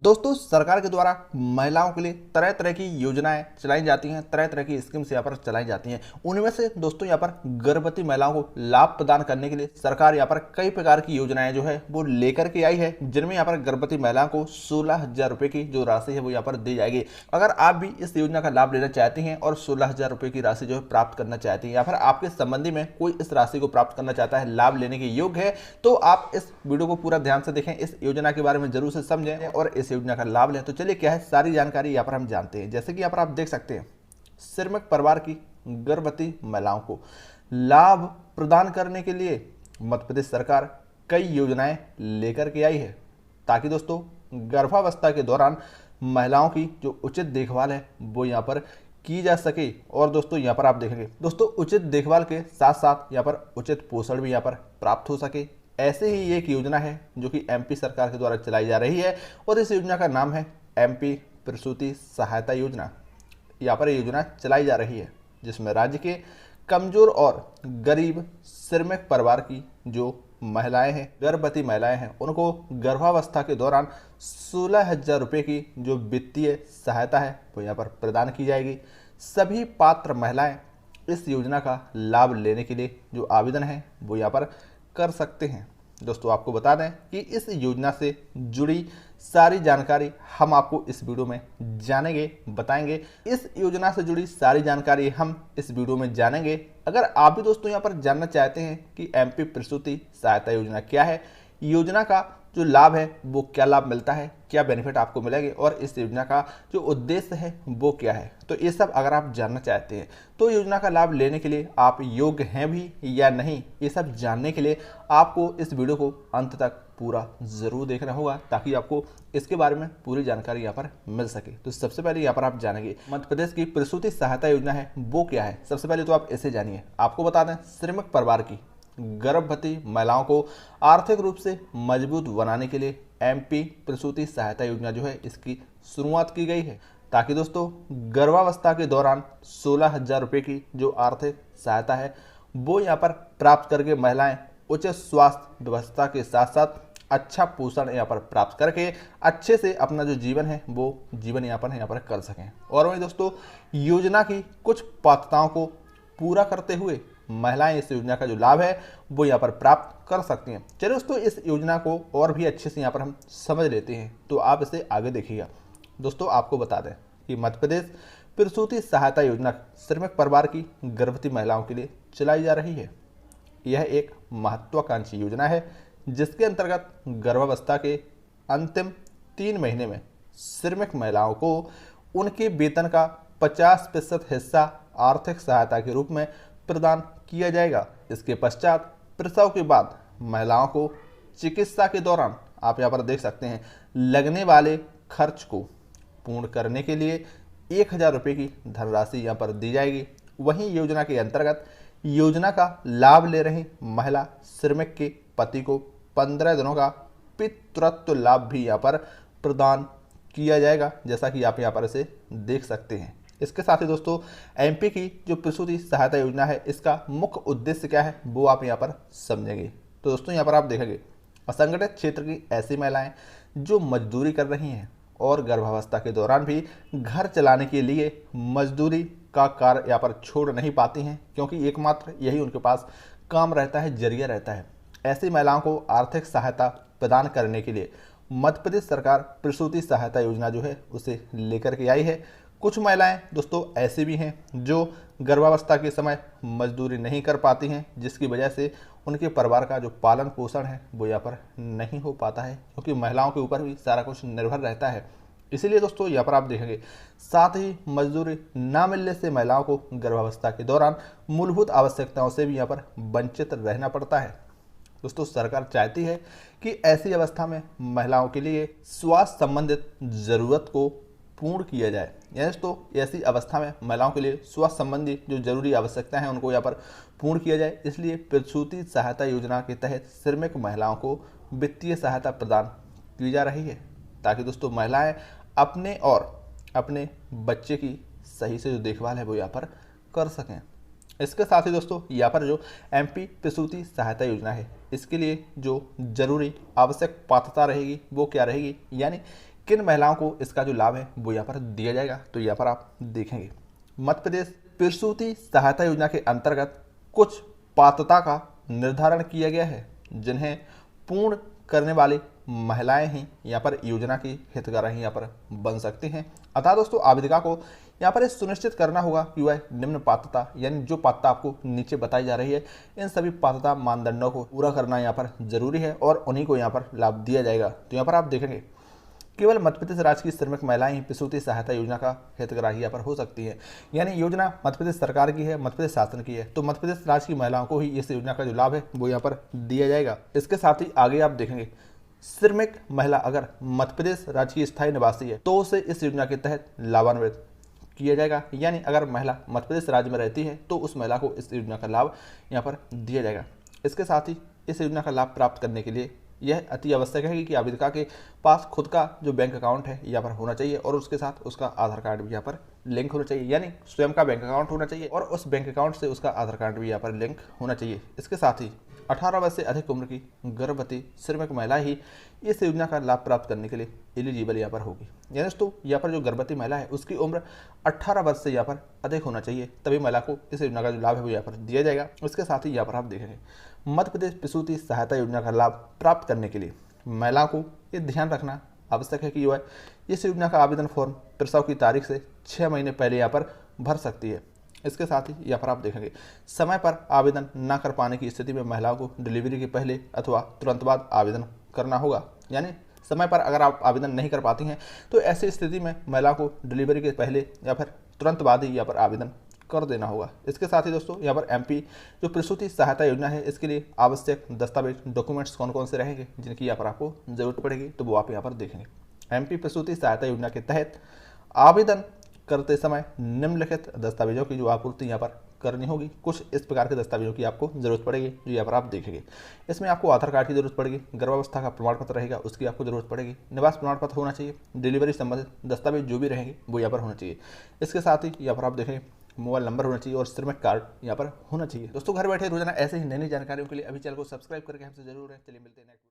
दोस्तों सरकार के द्वारा महिलाओं के लिए तरह तरह की योजनाएं चलाई जाती हैं, तरह तरह की स्कीम्स यहाँ पर चलाई जाती हैं। उनमें से दोस्तों यहाँ पर गर्भवती महिलाओं को लाभ प्रदान करने के लिए सरकार यहाँ पर कई प्रकार की योजनाएं जो है वो लेकर के आई है, जिनमें यहाँ पर गर्भवती महिलाओं को 16,000 रुपए की जो राशि है वो यहाँ पर दी जाएगी। अगर आप भी इस योजना का लाभ लेना चाहती हैं और 16,000 रुपए की राशि जो है प्राप्त करना चाहती हैं या फिर आपके संबंधी में कोई इस राशि को प्राप्त करना चाहता है, लाभ लेने के योग्य है, तो आप इस वीडियो को पूरा ध्यान से देखें, इस योजना के बारे में जरूर से समझें और इस योजना का लाभ लें। तो चलिए क्या है सारी जानकारी यहाँ पर हम जानते हैं। जैसे कि यहाँ पर आप देख सकते हैं, श्रमिक परिवार की गर्भवती महिलाओं को लाभ प्रदान करने के लिए मध्य प्रदेश सरकार कई योजनाएं लेकर के आई है, ताकि दोस्तों गर्भावस्था के दौरान महिलाओं की जो उचित देखभाल है वो यहाँ पर की जा सके। और दोस्तों यहाँ पर आप देखेंगे दोस्तों उचित देखभाल के साथ साथ यहाँ पर उचित पोषण भी यहाँ पर प्राप्त हो सके। ऐसे ही एक योजना है जो कि एमपी सरकार के द्वारा चलाई जा रही है और इस योजना का नाम है एमपी प्रसूति सहायता योजना। यहाँ पर योजना चलाई जा रही है जिसमें राज्य के कमजोर और गरीब श्रमिक परिवार की जो महिलाएं हैं, गर्भवती महिलाएं हैं, उनको गर्भावस्था के दौरान 16,000 रुपये की जो वित्तीय सहायता है वो यहाँ पर प्रदान की जाएगी। सभी पात्र महिलाएं इस योजना का लाभ लेने के लिए जो आवेदन है वो यहाँ पर कर सकते हैं। दोस्तों आपको बता दें कि इस योजना से जुड़ी सारी जानकारी हम आपको इस वीडियो में जानेंगे, बताएंगे। इस योजना से जुड़ी सारी जानकारी हम इस वीडियो में जानेंगे। अगर आप भी दोस्तों यहाँ पर जानना चाहते हैं कि एमपी प्रसूति सहायता योजना क्या है, योजना का जो लाभ है वो क्या लाभ मिलता है, क्या बेनिफिट आपको मिलेंगे और इस योजना का जो उद्देश्य है वो क्या है, तो ये सब अगर आप जानना चाहते हैं तो योजना का लाभ लेने के लिए आप योग्य हैं भी या नहीं, ये सब जानने के लिए आपको इस वीडियो को अंत तक पूरा ज़रूर देखना होगा, ताकि आपको इसके बारे में पूरी जानकारी यहाँ पर मिल सके। तो सबसे पहले यहाँ पर आप जानेंगे मध्य प्रदेश की प्रसूति सहायता योजना है वो क्या है। सबसे पहले तो आप इसे जानिए। आपको बता दें, श्रमिक परिवार की गर्भवती महिलाओं को आर्थिक रूप से मजबूत बनाने के लिए एमपी प्रसूति सहायता योजना जो है इसकी शुरुआत की गई है, ताकि दोस्तों गर्भावस्था के दौरान 16,000 रुपये की जो आर्थिक सहायता है वो यहाँ पर प्राप्त करके महिलाएं उचित स्वास्थ्य व्यवस्था के साथ साथ अच्छा पोषण यहाँ पर प्राप्त करके अच्छे से अपना जो जीवन है वो जीवन यापन यहाँ पर कर सकें। और वहीं दोस्तों योजना की कुछ पात्रताओं को पूरा करते हुए महिलाएं इस योजना का जो लाभ है वो यहाँ पर प्राप्त कर सकती हैं। चलिए दोस्तों इस योजना को और भी अच्छे से यहाँ पर हम समझ लेते हैं, तो आप इसे आगे देखिएगा। दोस्तों आपको बता दें कि मध्य प्रदेश प्रसूति सहायता योजना श्रमिक परिवार की गर्भवती महिलाओं के लिए चलाई जा रही है। यह एक महत्वाकांक्षी योजना है जिसके अंतर्गत गर्भावस्था के अंतिम 3 महीने में श्रमिक महिलाओं को उनके वेतन का 50% हिस्सा आर्थिक सहायता के रूप में प्रदान किया जाएगा। इसके पश्चात प्रसव के बाद महिलाओं को चिकित्सा के दौरान आप यहाँ पर देख सकते हैं लगने वाले खर्च को पूर्ण करने के लिए 1,000 रुपये की धनराशि यहाँ पर दी जाएगी। वहीं योजना के अंतर्गत योजना का लाभ ले रही महिला श्रमिक के पति को 15 दिनों का पितृत्व लाभ भी यहाँ पर प्रदान किया जाएगा, जैसा कि आप यहाँ पर इसे देख सकते हैं। इसके साथ ही दोस्तों एमपी की जो प्रसूति सहायता योजना है इसका मुख्य उद्देश्य क्या है वो आप यहाँ पर समझेंगे। तो दोस्तों यहाँ पर आप देखेंगे असंगठित क्षेत्र की ऐसी महिलाएं जो मजदूरी कर रही हैं और गर्भावस्था के दौरान भी घर चलाने के लिए मजदूरी का कार्य यहाँ पर छोड़ नहीं पाती हैं, क्योंकि एकमात्र यही उनके पास काम रहता है, जरिया रहता है। ऐसी महिलाओं को आर्थिक सहायता प्रदान करने के लिए मध्य प्रदेश सरकार प्रसूति सहायता योजना जो है उसे लेकर के आई है। कुछ महिलाएं दोस्तों ऐसी भी हैं जो गर्भावस्था के समय मजदूरी नहीं कर पाती हैं, जिसकी वजह से उनके परिवार का जो पालन पोषण है वो यहाँ पर नहीं हो पाता है, क्योंकि महिलाओं के ऊपर भी सारा कुछ निर्भर रहता है। इसीलिए दोस्तों यहाँ पर आप देखेंगे साथ ही मजदूरी ना मिलने से महिलाओं को गर्भावस्था के दौरान मूलभूत आवश्यकताओं से भी यहाँ पर वंचित रहना पड़ता है। दोस्तों सरकार चाहती है कि ऐसी अवस्था में महिलाओं के लिए स्वास्थ्य संबंधित जरूरत को पूर्ण किया जाए। यानी दोस्तों ऐसी अवस्था में महिलाओं के लिए स्वास्थ्य संबंधी जो जरूरी आवश्यकताएं हैं उनको यहाँ पर पूर्ण किया जाए। इसलिए प्रसूति सहायता योजना के तहत श्रमिक महिलाओं को वित्तीय सहायता प्रदान की जा रही है, ताकि दोस्तों महिलाएं अपने और अपने बच्चे की सही से जो देखभाल है वो यहाँ पर कर सकें। इसके साथ ही दोस्तों यहाँ पर जो एमपी प्रसूति सहायता योजना है इसके लिए जो जरूरी आवश्यक पात्रता रहेगी वो क्या रहेगी, यानी किन महिलाओं को इसका जो लाभ है वो यहाँ पर दिया जाएगा, तो यहाँ पर आप देखेंगे मध्य प्रदेश प्रसूति सहायता योजना के अंतर्गत कुछ पात्रता का निर्धारण किया गया है जिन्हें पूर्ण करने वाली महिलाएं ही यहाँ पर योजना की हितग्राही यहाँ पर बन सकती हैं। अतः दोस्तों आवेदिका को यहाँ पर सुनिश्चित करना होगा कि वह निम्न पात्रता यानी जो पात्रता आपको नीचे बताई जा रही है इन सभी पात्रता मानदंडों को पूरा करना यहाँ पर जरूरी है और उन्हीं को यहाँ पर लाभ दिया जाएगा। तो यहाँ पर आप देखेंगे केवल मध्य प्रदेश राज्य की श्रमिक महिलाएं ही प्रसूति सहायता योजना का हितग्राही यहाँ पर हो सकती है। यानी योजना मध्य प्रदेश सरकार की है, मध्य प्रदेश शासन की है, तो मध्य प्रदेश राज्य की महिलाओं को ही इस योजना का जो लाभ है वो यहाँ पर दिया जाएगा। इसके साथ ही आगे आप देखेंगे श्रमिक महिला अगर मध्य प्रदेश राज्य की स्थायी निवासी है तो उसे इस योजना के तहत लाभान्वित किया जाएगा। यानी अगर महिला मध्य प्रदेश राज्य में रहती है तो उस महिला को इस योजना का लाभ यहाँ पर दिया जाएगा। इसके साथ ही इस योजना का लाभ प्राप्त करने के लिए यह अति आवश्यक है कि आवेदिका के पास खुद का जो बैंक अकाउंट है यहाँ पर होना चाहिए और उसके साथ उसका आधार कार्ड भी यहाँ पर लिंक होना चाहिए। यानी स्वयं का बैंक अकाउंट होना चाहिए और उस बैंक अकाउंट से उसका आधार कार्ड भी यहाँ पर लिंक होना चाहिए। इसके साथ ही 18 वर्ष से अधिक उम्र की गर्भवती श्रमिक महिला ही इस योजना का लाभ प्राप्त करने के लिए एलिजिबल यहाँ पर होगी। यानी दोस्तों यहाँ पर जो गर्भवती महिला है उसकी उम्र 18 वर्ष से यहाँ पर अधिक होना चाहिए, तभी महिला को इस योजना का जो लाभ है वो यहाँ पर दिया जाएगा। इसके साथ ही यहाँ पर आप देखेंगे मध्य प्रदेश प्रसूति सहायता योजना का लाभ प्राप्त करने के लिए महिलाओं को ये ध्यान रखना आवश्यक है कि वह इस योजना का आवेदन फॉर्म प्रसव की तारीख से 6 महीने पहले यहाँ पर भर सकती है। इसके साथ ही यहाँ पर आप देखेंगे समय पर आवेदन न कर पाने की स्थिति में महिलाओं को डिलीवरी के पहले अथवा तुरंत बाद आवेदन करना होगा। यानी समय पर अगर आप आवेदन नहीं कर पाती हैं तो ऐसी स्थिति में महिलाओं को डिलीवरी के पहले या फिर तुरंत बाद ही यहाँ पर आवेदन कर देना होगा। इसके साथ ही दोस्तों यहाँ पर एमपी जो प्रसूति सहायता योजना है इसके लिए आवश्यक दस्तावेज डॉक्यूमेंट्स कौन कौन से रहेंगे जिनकी यहाँ पर आपको जरूरत पड़ेगी, तो वो आप यहाँ पर देखेंगे। एमपी प्रसूति सहायता योजना के तहत आवेदन करते समय निम्नलिखित दस्तावेजों की जो आपूर्ति यहाँ पर करनी होगी। कुछ इस प्रकार के दस्तावेजों की आपको जरूरत पड़ेगी जो यहाँ पर आप देखेंगे। इसमें आपको आधार कार्ड की जरूरत पड़ेगी, गर्भावस्था का प्रमाण पत्र रहेगा उसकी आपको जरूरत पड़ेगी, निवास प्रमाण पत्र होना चाहिए, डिलीवरी संबंधित दस्तावेज जो भी रहेंगे वो यहाँ पर होना चाहिए। इसके साथ ही यहाँ पर आप देखेंगे मोबाइल नंबर होना चाहिए और श्रमिक कार्ड यहाँ पर होना चाहिए। दोस्तों घर बैठे रोजाना ऐसे ही नई नई जानकारियों के लिए अभी चैनल को सब्सक्राइब करके हमसे जरूर है। चलिए मिलते हैं नेक्स्ट।